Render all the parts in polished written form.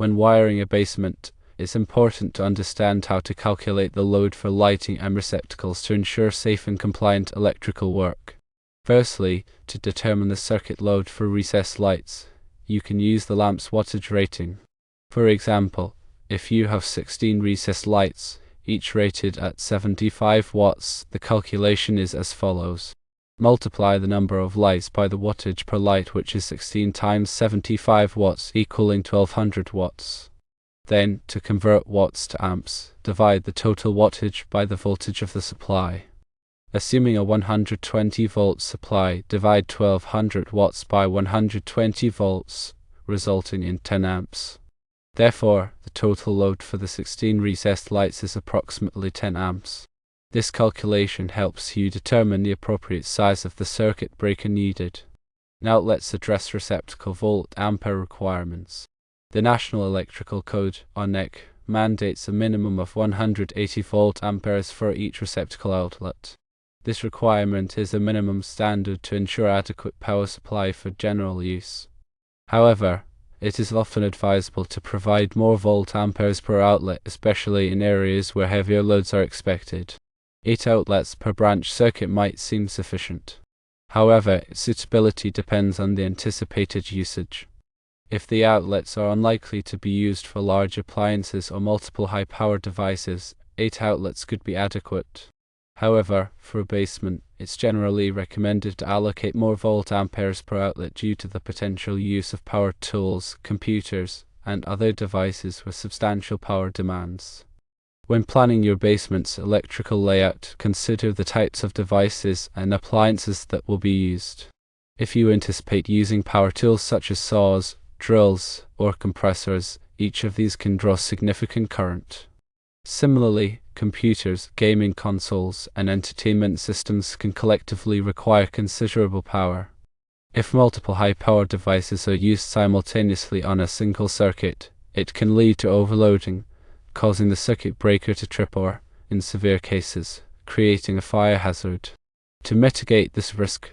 When wiring a basement, it's important to understand how to calculate the load for lighting and receptacles to ensure safe and compliant electrical work. Firstly, to determine the circuit load for recessed lights, you can use the lamp's wattage rating. For example, if you have 16 recessed lights, each rated at 75 watts, the calculation is as follows. Multiply the number of lights by the wattage per light, which is 16 times 75 watts, equaling 1200 watts. Then, to convert watts to amps, divide the total wattage by the voltage of the supply. Assuming a 120 volt supply, divide 1200 watts by 120 volts, resulting in 10 amps. Therefore, the total load for the 16 recessed lights is approximately 10 amps. This calculation helps you determine the appropriate size of the circuit breaker needed. Now let's address receptacle volt-ampere requirements. The National Electrical Code, or NEC, mandates a minimum of 180 volt-amperes for each receptacle outlet. This requirement is a minimum standard to ensure adequate power supply for general use. However, it is often advisable to provide more volt-amperes per outlet, especially in areas where heavier loads are expected. 8 outlets per branch circuit might seem sufficient. However, its suitability depends on the anticipated usage. If the outlets are unlikely to be used for large appliances or multiple high-power devices, 8 outlets could be adequate. However, for a basement, it's generally recommended to allocate more volt-amperes per outlet due to the potential use of power tools, computers, and other devices with substantial power demands. When planning your basement's electrical layout, consider the types of devices and appliances that will be used. If you anticipate using power tools such as saws, drills, or compressors, each of these can draw significant current. Similarly, computers, gaming consoles, and entertainment systems can collectively require considerable power. If multiple high-power devices are used simultaneously on a single circuit, it can lead to overloading, causing the circuit breaker to trip or, in severe cases, creating a fire hazard. To mitigate this risk,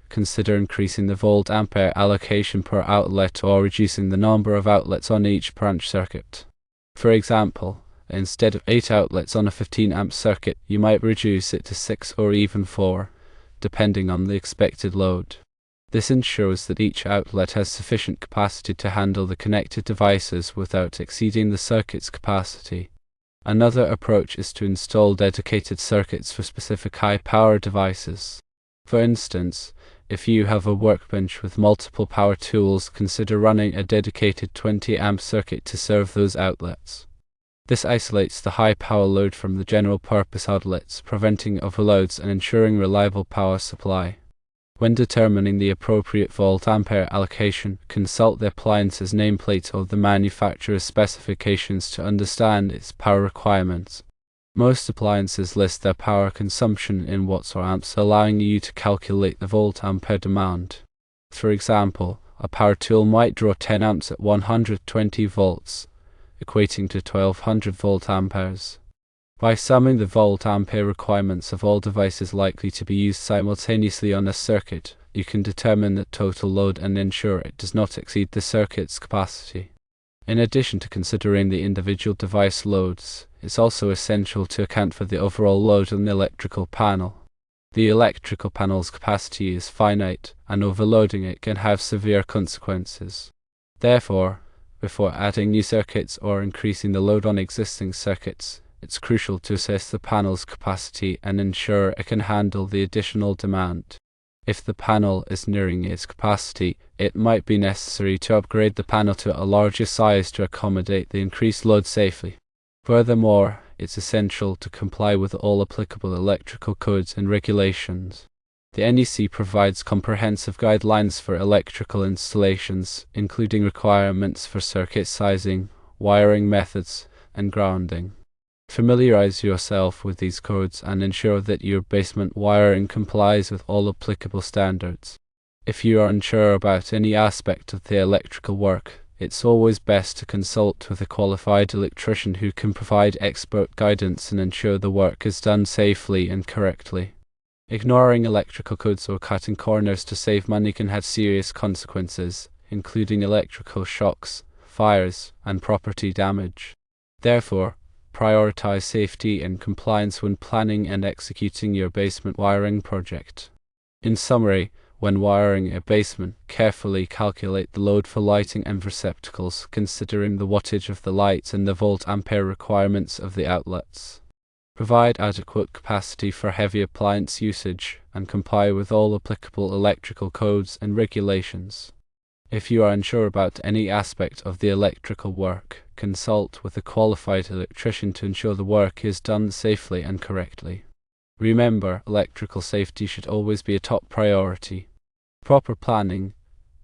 consider increasing the volt-ampere allocation per outlet or reducing the number of outlets on each branch circuit. For example, instead of 8 outlets on a 15 amp circuit, you might reduce it to 6 or even 4, depending on the expected load. This ensures that each outlet has sufficient capacity to handle the connected devices without exceeding the circuit's capacity. Another approach is to install dedicated circuits for specific high-power devices. For instance, if you have a workbench with multiple power tools, consider running a dedicated 20 amp circuit to serve those outlets. This isolates the high power load from the general purpose outlets, preventing overloads and ensuring reliable power supply. When determining the appropriate volt-ampere allocation, consult the appliance's nameplate or the manufacturer's specifications to understand its power requirements. Most appliances list their power consumption in watts or amps, allowing you to calculate the volt-ampere demand. For example, a power tool might draw 10 amps at 120 volts, equating to 1200 volt-amperes. By summing the volt-ampere requirements of all devices likely to be used simultaneously on a circuit, you can determine the total load and ensure it does not exceed the circuit's capacity. In addition to considering the individual device loads, it's also essential to account for the overall load on the electrical panel. The electrical panel's capacity is finite, and overloading it can have severe consequences. Therefore, before adding new circuits or increasing the load on existing circuits, it's crucial to assess the panel's capacity and ensure it can handle the additional demand. If the panel is nearing its capacity, it might be necessary to upgrade the panel to a larger size to accommodate the increased load safely. Furthermore, it's essential to comply with all applicable electrical codes and regulations. The NEC provides comprehensive guidelines for electrical installations, including requirements for circuit sizing, wiring methods, and grounding. Familiarize yourself with these codes and ensure that your basement wiring complies with all applicable standards. If you are unsure about any aspect of the electrical work, it's always best to consult with a qualified electrician who can provide expert guidance and ensure the work is done safely and correctly. Ignoring electrical codes or cutting corners to save money can have serious consequences, including electrical shocks, fires and property damage. Therefore, prioritize safety and compliance when planning and executing your basement wiring project. In summary, when wiring a basement, carefully calculate the load for lighting and receptacles, considering the wattage of the lights and the volt-ampere requirements of the outlets. Provide adequate capacity for heavy appliance usage, and comply with all applicable electrical codes and regulations. If you are unsure about any aspect of the electrical work, consult with a qualified electrician to ensure the work is done safely and correctly. Remember, electrical safety should always be a top priority. Proper planning,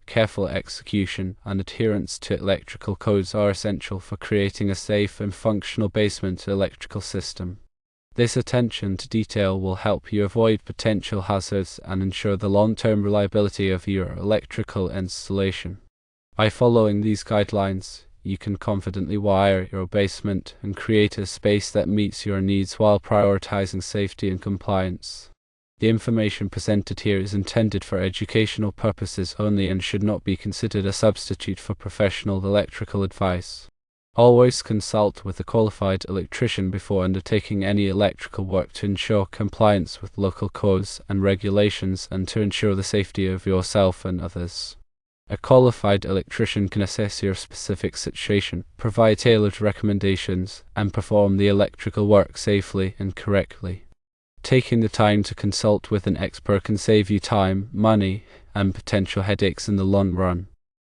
careful execution, and adherence to electrical codes are essential for creating a safe and functional basement electrical system. This attention to detail will help you avoid potential hazards and ensure the long-term reliability of your electrical installation. By following these guidelines, you can confidently wire your basement and create a space that meets your needs while prioritizing safety and compliance. The information presented here is intended for educational purposes only and should not be considered a substitute for professional electrical advice. Always consult with a qualified electrician before undertaking any electrical work to ensure compliance with local codes and regulations and to ensure the safety of yourself and others. A qualified electrician can assess your specific situation, provide tailored recommendations, and perform the electrical work safely and correctly. Taking the time to consult with an expert can save you time, money, and potential headaches in the long run.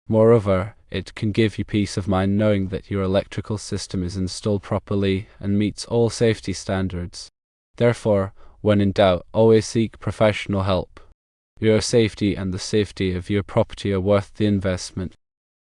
Moreover, it can give you peace of mind knowing that your electrical system is installed properly and meets all safety standards. Therefore, when in doubt, always seek professional help. Your safety and the safety of your property are worth the investment.